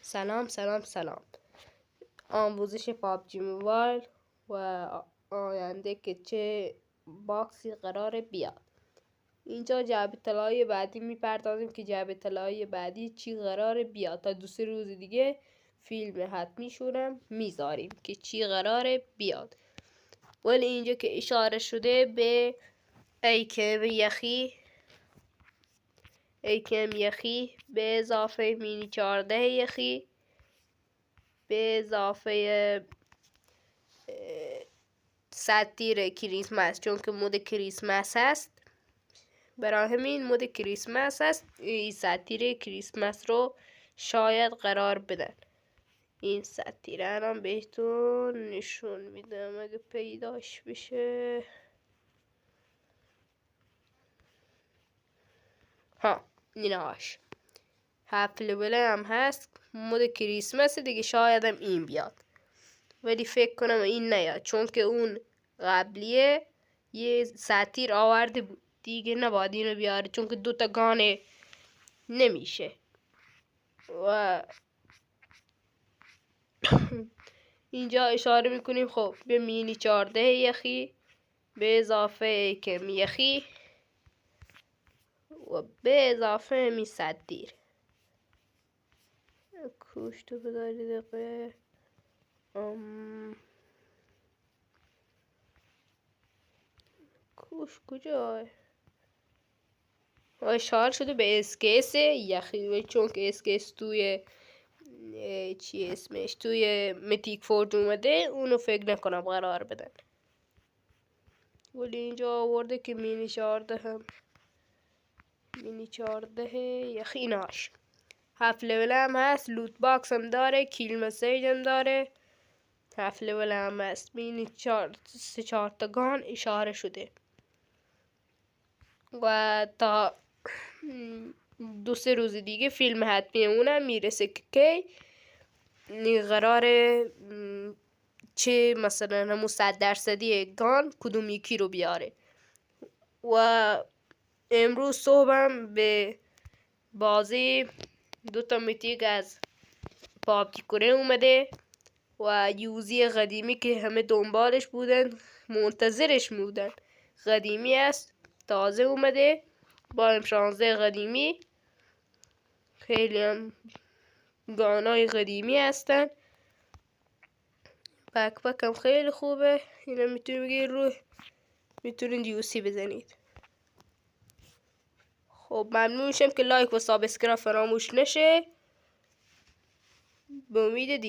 سلام. آموزش پابجی موبایل و آینده که چه باکسی قرار بیاد. اینجا جعبه طلایی بعدی میپردازیم که جعبه طلایی بعدی چی قرار بیاد. تا 2-3 روز دیگه فیلم حتمی شونم میذاریم که چی قرار بیاد. ولی اینجا که اشاره شده به ایکم یخی به اضافه مینی 14 یخی به اضافه ستیر کریسمس، چون که مود کریسمس هست، برای همین مود کریسمس هست. این ستیر کریسمس رو شاید قرار بدن. این ستیر الان بهتون نشون میدم اگه پیداش بشه. ایناش 7 لول هم هست. مود کریسمس دیگه، شاید هم این بیاد، ولی فکر کنم این نیاد، چون که اون قبلیه یه ستیر آورده بود دیگه، نباید اینو بیاره چون که 2 تا گانه نمیشه. و اینجا اشاره میکنیم خب به مینی 14 یخی به اضافه ایکم یخی و به اضافه می ستیر. کوشتو بذاری دقیقه کوش کجای اشاره شده به اسکیس یخی، چون که اسکیس توی چی اسمش توی متیک فورد اومده، اونو فکر نکنم قرار بدن. ولی اینجا آورده که مینی 14 یخی ناش 7 لول هم هست. لوت باکس هم داره، کیل مسیج هم داره. 7 لول هم هست. مینی 4 تا گان اشاره شده. و تا 2-3 روز دیگه فیلم حتمی اونم میرسه که قراره چه مثلا همون 100% گان کدوم یکی رو بیاره. و امروز صبحم به بازی 2 تا میتیک از پابجی کره اومده و یوزی قدیمی که همه دنبالش بودن، منتظرش بودن. قدیمی است، تازه اومده با M16 قدیمی. خیلی هم گانای قدیمی هستن. بک هم خیلی خوبه. اینا میتونید بگید روی میتونید یوسی بزنید. خب ممنون میشم که لایک و سابسکرایب فراموش نشه. به امید